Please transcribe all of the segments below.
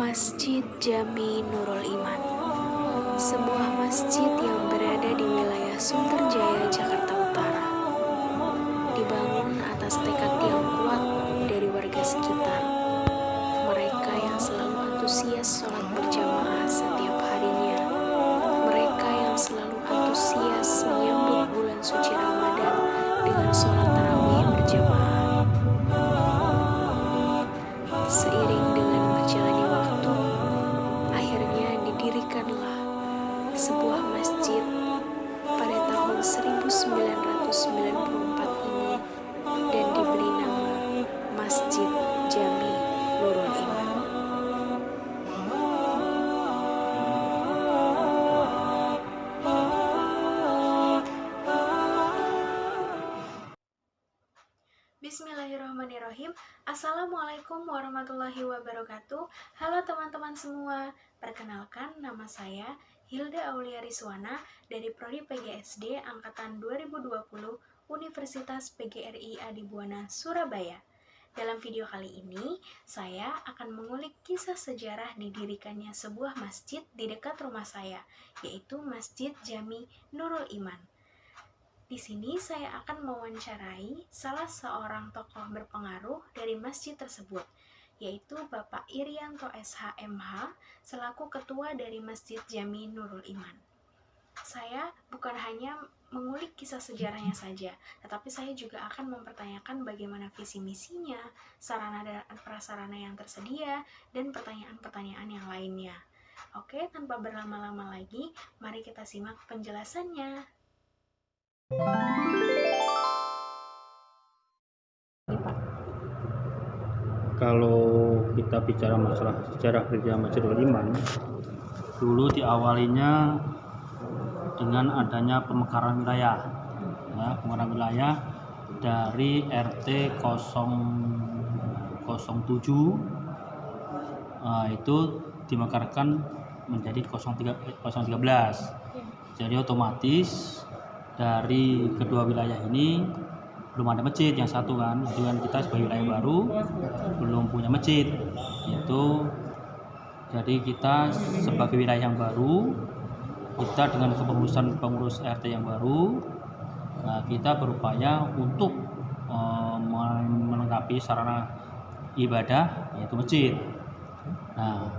Masjid Jami Nurul Iman, sebuah masjid yang berada di wilayah Sunterjaya, Jakarta Utara. Dibangun atas tekad yang kuat dari warga sekitar. Mereka yang selalu antusias sholat berjamaah setiap harinya. Mereka yang selalu antusias menyambut bulan suci Ramadan dengan sholat tarawih berjamaah. Seiring dengan berjalannya waktu, akhirnya didirikanlah sebuah masjid pada tahun 1994 ini dan diberi nama Masjid Jami Nurul Iman. Bismillahirrahmanirrahim. Assalamualaikum warahmatullahi wabarakatuh. Halo teman-teman semua. Perkenalkan, nama saya Hilda Aulia Rizwana dari Prodi PGSD Angkatan 2020 Universitas PGRI Adibuana, Surabaya. Dalam video kali ini, saya akan mengulik kisah sejarah didirikannya sebuah masjid di dekat rumah saya, yaitu Masjid Jami Nurul Iman. Di sini saya akan mewawancarai salah seorang tokoh berpengaruh dari masjid tersebut, yaitu Bapak Irianto SH.MH selaku ketua dari Masjid Jami Nurul Iman. Saya bukan hanya mengulik kisah sejarahnya saja, tetapi saya juga akan mempertanyakan bagaimana visi misinya, sarana dan prasarana yang tersedia, dan pertanyaan-pertanyaan yang lainnya. Oke, tanpa berlama-lama lagi, mari kita simak penjelasannya. Kalau kita bicara masalah sejarah gereja Masjidul Iman, dulu diawalinya dengan adanya pemekaran wilayah, pemekaran wilayah dari RT 007, itu dimekarkan menjadi 013. Jadi otomatis dari kedua wilayah ini belum ada masjid yang satu kan, dengan kita sebagai wilayah baru belum punya masjid. Itu jadi kita sebagai wilayah yang baru, kita dengan kepengurusan pengurus RT yang baru, kita berupaya untuk melengkapi sarana ibadah, yaitu masjid. Nah,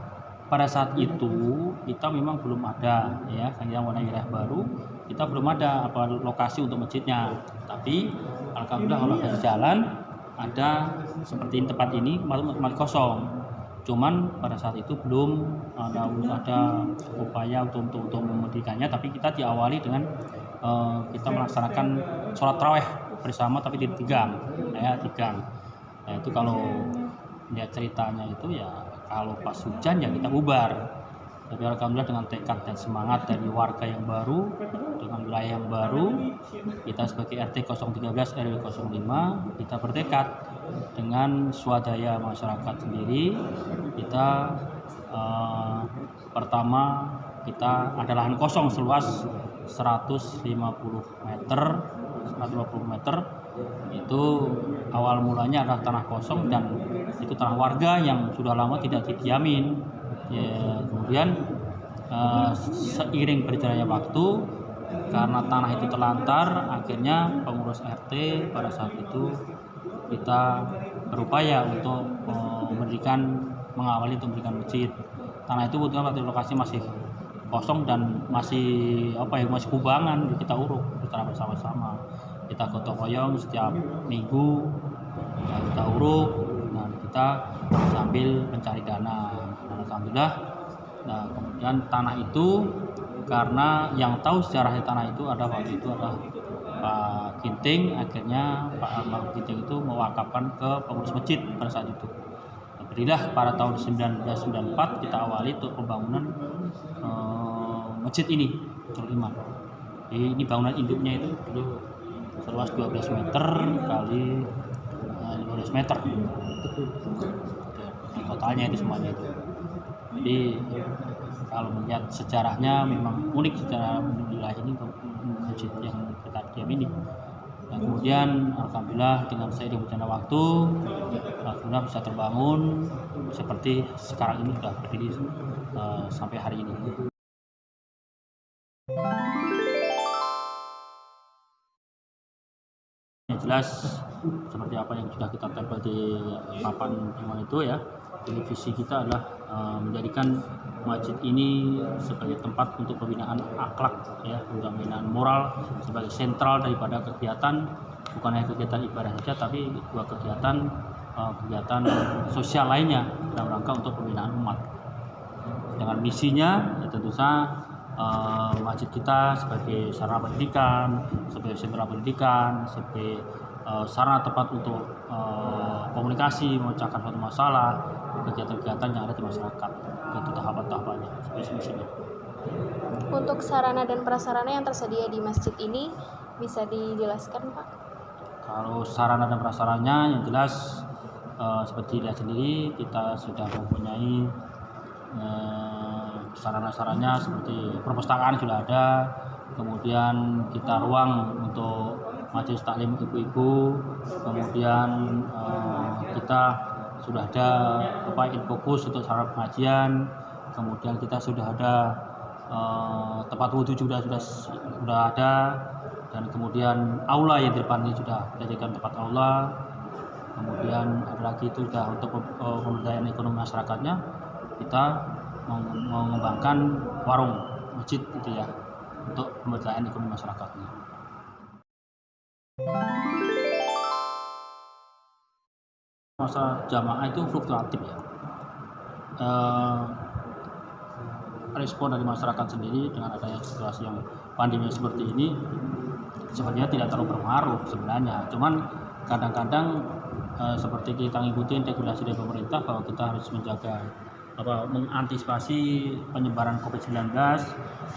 pada saat itu kita memang belum ada, ya, yang wilayah baru, kita belum ada lokasi untuk masjidnya. Tapi alhamdulillah kalau ada jalan, ada seperti tempat ini masih kosong. Cuman pada saat itu belum ada upaya untuk memedikannya, tapi kita diawali dengan kita melaksanakan sholat tarawih bersama, tapi di tigang. Nah, itu kalau lihat ceritanya itu ya, kalau pas hujan ya kita bubar. Tapi alhamdulillah dengan tekad dan semangat dari warga yang baru, dengan wilayah yang baru, kita sebagai RT 013 RW 05, kita bertekad dengan swadaya masyarakat sendiri. Kita pertama kita ada lahan kosong seluas 150 meter. Itu awal mulanya adalah tanah kosong dan itu tanah warga yang sudah lama tidak didiamin. Ya, kemudian seiring berjalannya waktu, karena tanah itu terlantar, akhirnya pengurus RT pada saat itu kita berupaya untuk mengawali untuk memberikan masjid. Tanah itu kebetulan pada lokasi masih kosong dan masih kubangan, kita uruk secara bersama-sama. Kita gotong royong setiap minggu, kita uruk, dan kita sambil mencari dana. Alhamdulillah. Nah, kemudian tanah itu, karena yang tahu sejarah tanah itu waktu itu adalah Pak Ginting, akhirnya Pak Almarhum Ginting itu mewakafkan ke pengurus masjid pada saat itu. Alhamdulillah pada tahun 1994 kita awali untuk pembangunan masjid ini, Nurul Iman. Ini bangunan induknya itu dulu seluas 12 meter kali 15 meter. Totalnya itu semuanya itu. Jadi kalau melihat sejarahnya memang unik secara wilayah ini, masjid yang kita diam ini. Dan kemudian alhamdulillah dengan saya berjalannya waktu, alhamdulillah bisa terbangun seperti sekarang ini sudah berdiri sampai hari ini. Yang jelas seperti apa yang sudah kita tempel di papan iman itu ya. Jadi visi kita adalah menjadikan masjid ini sebagai tempat untuk pembinaan akhlak ya, untuk pembinaan moral sebagai sentral daripada kegiatan, bukan hanya kegiatan ibadah saja tapi juga kegiatan sosial lainnya dalam rangka untuk pembinaan umat. Dengan misinya ya tentu saja masjid kita sebagai sarana pendidikan, sebagai sentra pendidikan, sebagai sarana tempat untuk komunikasi, memecahkan suatu masalah, kegiatan-kegiatan yang ada di masyarakat, itu tahapan-tahapannya, misinya. Untuk sarana dan prasarana yang tersedia di masjid ini bisa dijelaskan, Pak? Kalau sarana dan prasarannya yang jelas seperti dilihat sendiri, kita sudah mempunyai sarana-sarananya seperti perpustakaan sudah ada, kemudian kita ruang untuk majelis taklim ibu-ibu, kemudian kita sudah ada infokus untuk sarana pengajian, kemudian kita sudah ada tempat wudhu juga sudah ada, dan kemudian aula yang di depan ini sudah kita jadikan tempat aula, kemudian ada lagi itu sudah untuk pemberdayaan ekonomi masyarakatnya, kita mengembangkan warung masjid gitu ya untuk pemberdayaan ekonomi masyarakatnya. Masa jamaah itu fluktuatif ya. Respon dari masyarakat sendiri dengan adanya situasi yang pandemi seperti ini sebenarnya tidak terlalu berpengaruh sebenarnya. Cuman kadang-kadang seperti kita ngikutin regulasi dari pemerintah bahwa kita harus menjaga mengantisipasi penyebaran COVID-19,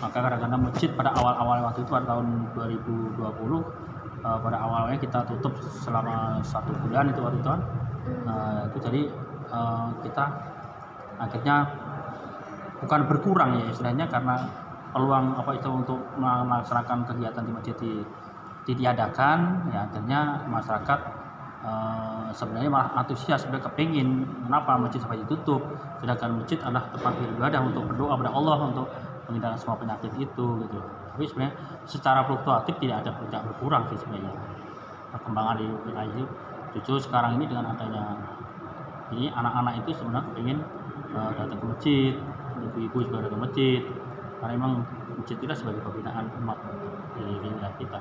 maka kadang-kadang masjid pada awal-awal waktu itu pada tahun 2020 pada awalnya kita tutup selama 1 bulan itu waktu itu kan. Itu jadi kita akhirnya bukan berkurang ya istilahnya, karena peluang untuk melaksanakan kegiatan di masjid ditiadakan ya, akhirnya masyarakat sebenarnya malah antusias, sebenarnya kepingin kenapa masjid sampai ditutup, sedangkan masjid adalah tempat beribadah untuk berdoa kepada Allah untuk menghilangkan semua penyakit itu gitu. Tapi sebenarnya secara fluktuatif tidak berkurang sih sebenarnya perkembangan di wilayah itu. Justru sekarang ini dengan adanya ini anak-anak itu sebenarnya kepingin datang ke masjid, ibu-ibu juga datang ke masjid, karena memang masjid kita sebagai pembinaan umat di wilayah kita.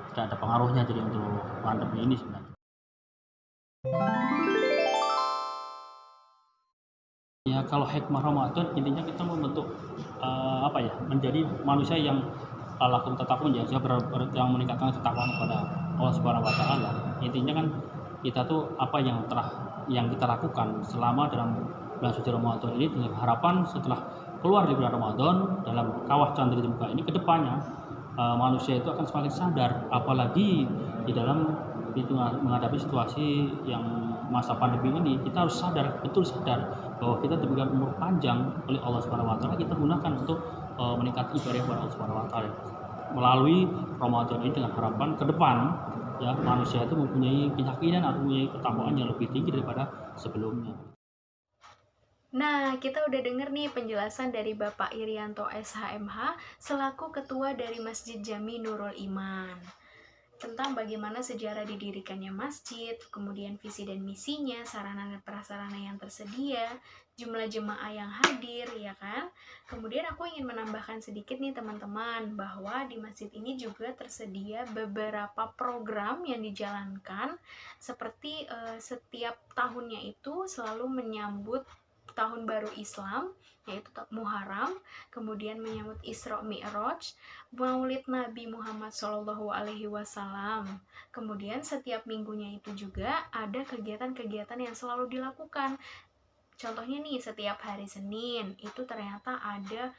Tidak ada pengaruhnya jadi untuk pandemi ini sebenarnya. Ya kalau hikmah Ramadan intinya kita membentuk menjadi manusia yang lakum tatakun ya, yang meningkatkan ketakwaan kepada Allah Subhanahu wa taala. Intinya kan kita tuh apa yang kita lakukan selama dalam bulan suci Ramadan ini, dengan harapan setelah keluar dari bulan Ramadan dalam kawah candri di muka ini, ke depannya manusia itu akan semakin sadar, apalagi di dalam menghadapi situasi yang masa pandemi ini. Kita harus betul sadar bahwa kita diberikan umur panjang oleh Allah Subhanahu wa taala, kita gunakan untuk meningkatkan ibadah kepada Allah Subhanahu wa taala melalui Ramadan ini, dengan harapan ke depan ya manusia itu mempunyai keyakinan atau mempunyai ketakwaan yang lebih tinggi daripada sebelumnya. Nah, kita udah denger nih penjelasan dari Bapak Irianto SHMH selaku Ketua dari Masjid Jami Nurul Iman tentang bagaimana sejarah didirikannya masjid, kemudian visi dan misinya, sarana dan prasarana yang tersedia, jumlah jemaah yang hadir, ya kan? Kemudian aku ingin menambahkan sedikit nih teman-teman, bahwa di masjid ini juga tersedia beberapa program yang dijalankan, seperti setiap tahunnya itu selalu menyambut tahun baru Islam, yaitu Muharram, kemudian menyambut Isra Mi'raj, Maulid Nabi Muhammad SAW. Kemudian setiap minggunya itu juga ada kegiatan-kegiatan yang selalu dilakukan. Contohnya nih, setiap hari Senin itu ternyata ada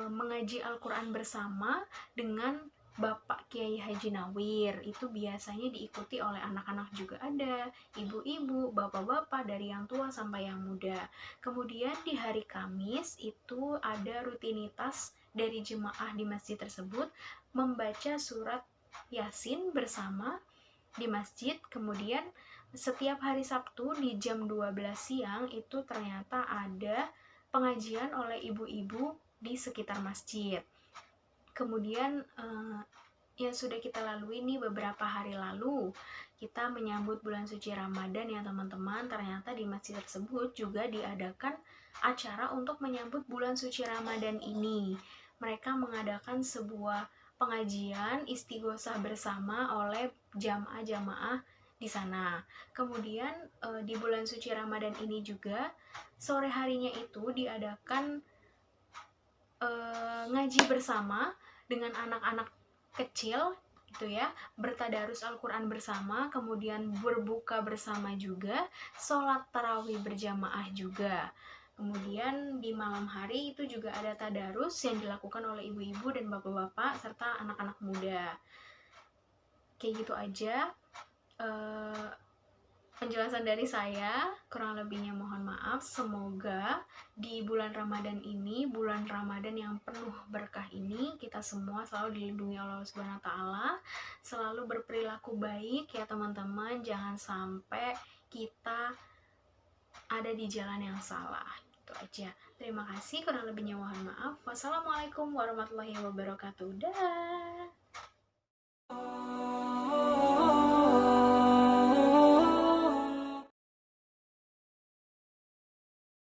mengaji Al-Quran bersama dengan Bapak Kiai Haji Nawir. Itu biasanya diikuti oleh anak-anak juga ada, ibu-ibu, bapak-bapak, dari yang tua sampai yang muda. Kemudian di hari Kamis itu ada rutinitas dari jemaah di masjid tersebut membaca surat Yasin bersama di masjid. Kemudian setiap hari Sabtu di jam 12 siang itu ternyata ada pengajian oleh ibu-ibu di sekitar masjid. Kemudian yang sudah kita lalui nih beberapa hari lalu, kita menyambut bulan suci Ramadan ya teman-teman. Ternyata di masjid tersebut juga diadakan acara untuk menyambut bulan suci Ramadan ini. Mereka mengadakan sebuah pengajian istighosah bersama oleh jamaah-jamaah di sana. Kemudian di bulan suci Ramadan ini juga sore harinya itu diadakan ngaji bersama dengan anak-anak kecil gitu ya, bertadarus Al-Quran bersama, kemudian berbuka bersama juga, sholat tarawih berjamaah juga. Kemudian di malam hari itu juga ada tadarus yang dilakukan oleh ibu-ibu dan bapak-bapak serta anak-anak muda. Kayak gitu aja penjelasan dari saya, kurang lebihnya mohon maaf. Semoga di bulan Ramadan ini, bulan Ramadan yang penuh berkah ini, kita semua selalu dilindungi oleh Allah Subhanahu wa taala, selalu berperilaku baik ya teman-teman, jangan sampai kita ada di jalan yang salah. Itu aja. Terima kasih, kurang lebihnya mohon maaf. Wassalamualaikum warahmatullahi wabarakatuh. Dah.